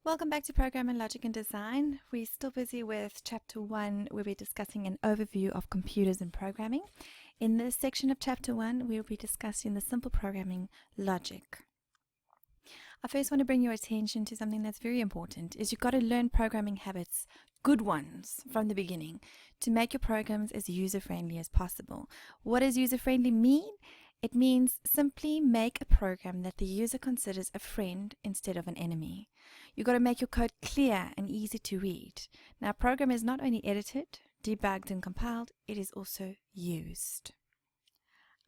Welcome back to Programming Logic and Design. We're still busy with Chapter 1 where we're discussing an overview of computers and programming. In this section of Chapter 1, we'll be discussing the simple programming logic. I first want to bring your attention to something that's very important, is you've got to learn programming habits, good ones, from the beginning to make your programs as user-friendly as possible. What does user-friendly mean? It means simply make a program that the user considers a friend instead of an enemy. You've got to make your code clear and easy to read. Now, a program is not only edited, debugged, and compiled, it is also used.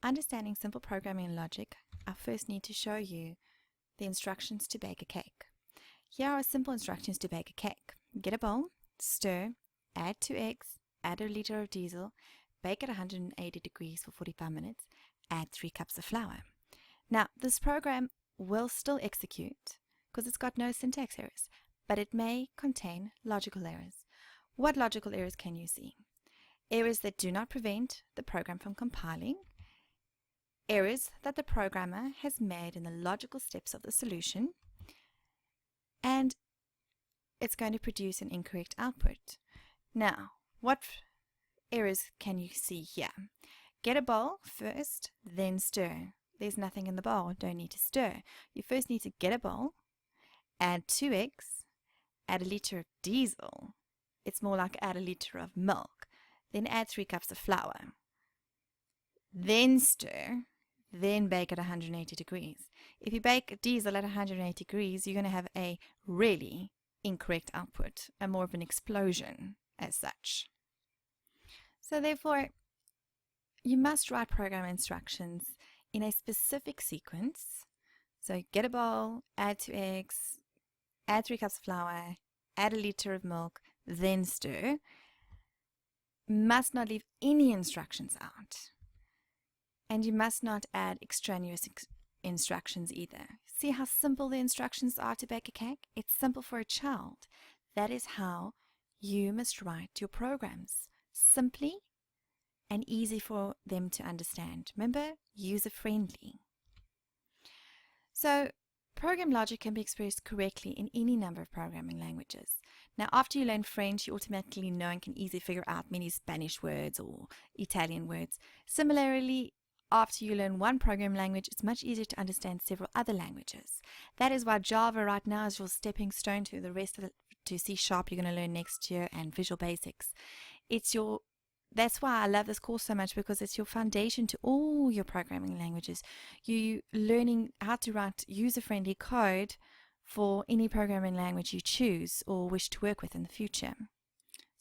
Understanding simple programming logic, I first need to show you the instructions to bake a cake. Here are simple instructions to bake a cake. Get a bowl, stir, add 2 eggs, add a liter of diesel, bake at 180 degrees for 45 minutes, add 3 cups of flour. Now, this program will still execute because it's got no syntax errors, but it may contain logical errors. What logical errors can you see? Errors that do not prevent the program from compiling, errors that the programmer has made in the logical steps of the solution, and it's going to produce an incorrect output. Now, what errors can you see here? Get a bowl first, then stir. There's nothing in the bowl, don't need to stir. You first need to get a bowl, add 2 eggs, add a liter of diesel. It's more like add a liter of milk. Then add 3 cups of flour. Then stir, then bake at 180 degrees. If you bake diesel at 180 degrees, you're going to have a really incorrect output, and more of an explosion as such. So therefore, you must write program instructions in a specific sequence. So get a bowl, add 2 eggs, add 3 cups of flour, add a liter of milk, then stir. Must not leave any instructions out. And you must not add extraneous instructions either. See how simple the instructions are to bake a cake? It's simple for a child. That is how you must write your programs. Simply and easy for them to understand. Remember, user-friendly. So, program logic can be expressed correctly in any number of programming languages. Now, after you learn French, you automatically know and can easily figure out many Spanish words or Italian words. Similarly, after you learn one program language, it's much easier to understand several other languages. That is why Java right now is your stepping stone to the rest of to C# you're going to learn next year, and Visual Basics. That's why I love this course so much, because it's your foundation to all your programming languages. You learning how to write user-friendly code for any programming language you choose or wish to work with in the future.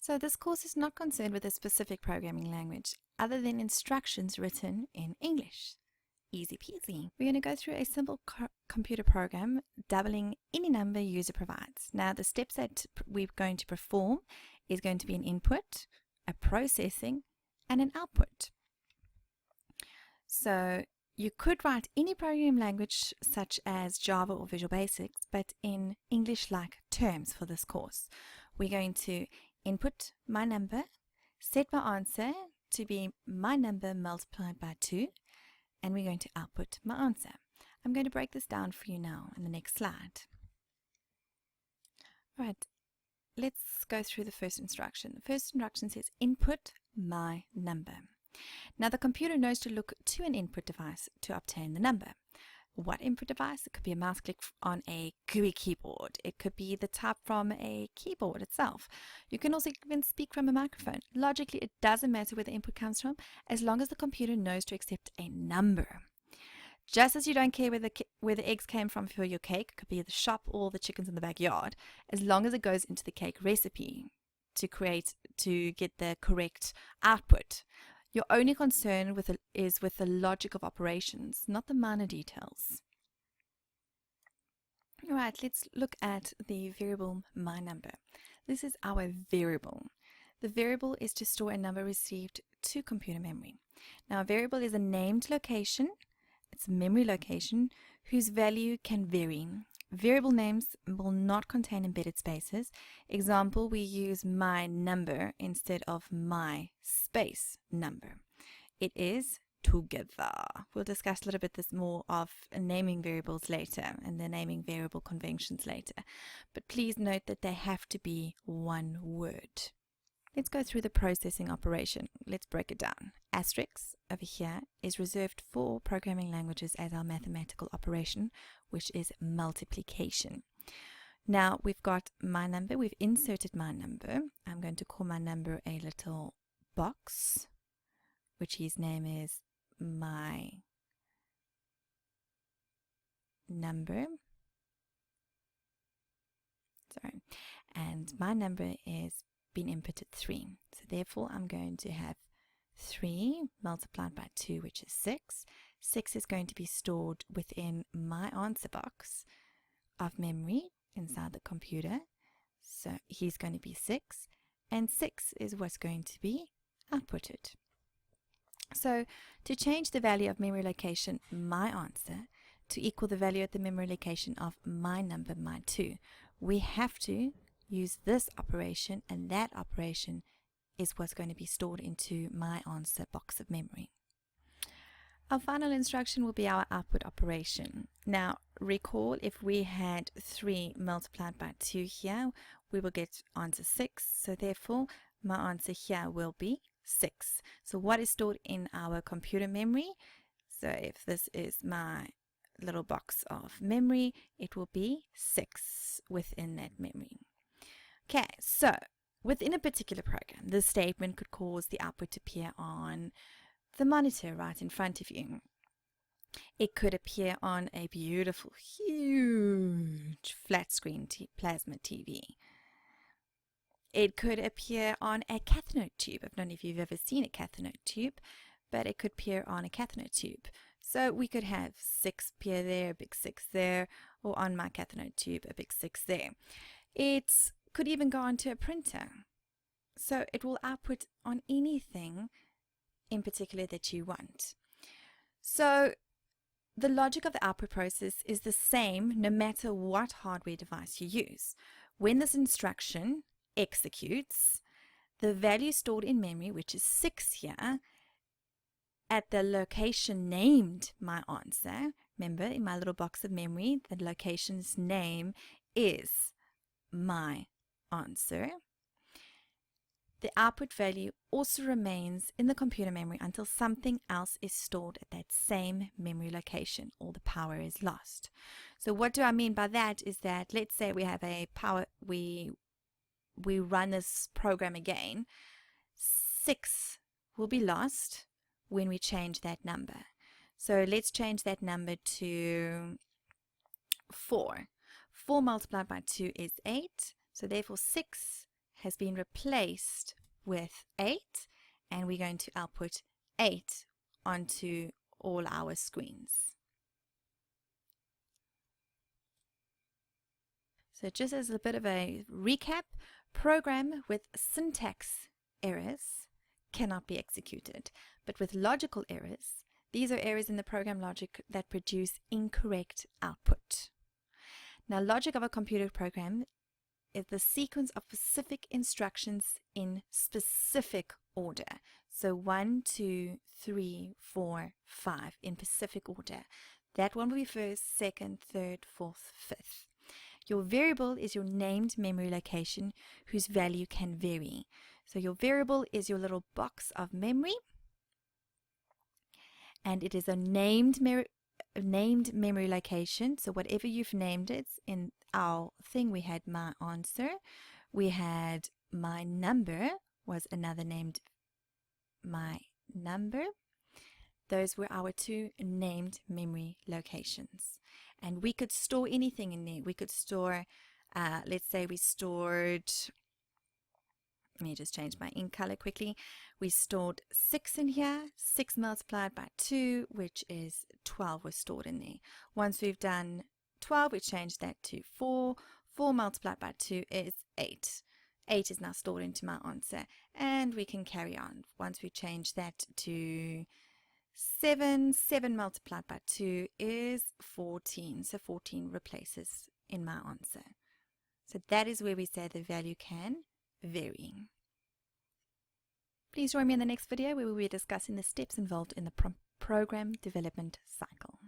So this course is not concerned with a specific programming language other than instructions written in English. Easy peasy. We're going to go through a simple computer program doubling any number user provides. Now the steps that we're going to perform is going to be an input, a processing, and an output. So you could write any programming language such as Java or Visual Basics, but in English-like terms for this course. We're going to input my number, set my answer to be my number multiplied by 2, and we're going to output my answer. I'm going to break this down for you now in the next slide. All right. Let's go through the first instruction. The first instruction says input my number. Now the computer knows to look to an input device to obtain the number. What input device? It could be a mouse click on a GUI keyboard. It could be the type from a keyboard itself. You can also even speak from a microphone. Logically, it doesn't matter where the input comes from, as long as the computer knows to accept a number. Just as you don't care where the eggs came from for your cake, it could be the shop or the chickens in the backyard, as long as it goes into the cake recipe to get the correct output. Your only concern is with the logic of operations, not the minor details. All right, let's look at the variable my number. This is our variable. The variable is to store a number received to computer memory. Now, a variable is a named location. It's a memory location whose value can vary. Variable names will not contain embedded spaces. Example, we use my number instead of my space number. It is together. We'll discuss a little bit this more of naming variables later and the naming variable conventions later. But please note that they have to be one word. Let's go through the processing operation. Let's break it down. Asterisk over here is reserved for programming languages as our mathematical operation, which is multiplication. Now we've got my number. We've inserted my number. I'm going to call my number a little box, which his name is my number. Sorry. And my number is been inputted 3. So therefore I'm going to have 3 multiplied by 2, which is 6. 6 is going to be stored within my answer box of memory inside the computer. So he's going to be 6, and 6 is what's going to be outputted. So to change the value of memory location my answer to equal the value at the memory location of my number, my 2, we have to use this operation, and that operation is what's going to be stored into my answer box of memory. Our final instruction will be our output operation. Now recall, if we had 3 multiplied by 2 here, we will get answer 6. So therefore my answer here will be 6. So what is stored in our computer memory? So if this is my little box of memory, it will be 6 within that memory. Okay, so within a particular program, this statement could cause the output to appear on the monitor right in front of you. It could appear on a beautiful, huge flat screen plasma TV. It could appear on a cathode tube. I don't know if you've ever seen a cathode tube, but it could appear on a cathode tube. So we could have 6 appear there, a big 6 there, or on my cathode tube, a big 6 there. It could even go onto a printer. So it will output on anything in particular that you want. So the logic of the output process is the same no matter what hardware device you use. When this instruction executes, the value stored in memory, which is 6 here, at the location named my answer, remember in my little box of memory, the location's name is my answer. The output value also remains in the computer memory until something else is stored at that same memory location or the power is lost. So what do I mean by that is that, let's say we have a power, we run this program again, 6 will be lost when we change that number. So let's change that number to 4. 4 multiplied by 2 is 8. So therefore 6 has been replaced with 8, and we're going to output 8 onto all our screens. So just as a bit of a recap, program with syntax errors cannot be executed, but with logical errors, these are errors in the program logic that produce incorrect output. Now, logic of a computer program is the sequence of specific instructions in specific order. So 1, 2, 3, 4, 5 in specific order. That one will be first, second, third, fourth, fifth. Your variable is your named memory location whose value can vary. So your variable is your little box of memory, and it is a named memory location. So whatever you've named it, in our thing we had my answer, we had my number was another named my number. Those were our 2 named memory locations, and we could store anything in there. We could store, let's say we stored, let me just change my ink color quickly. We stored 6 in here. 6 multiplied by 2, which is 12, was stored in there. Once we've done 12, we change that to 4. 4 multiplied by 2 is 8. 8 is now stored into my answer, and we can carry on. Once we change that to 7, 7 multiplied by 2 is 14. So 14 replaces in my answer. So that is where we say the value can vary. Please join me in the next video where we will be discussing the steps involved in the program development cycle.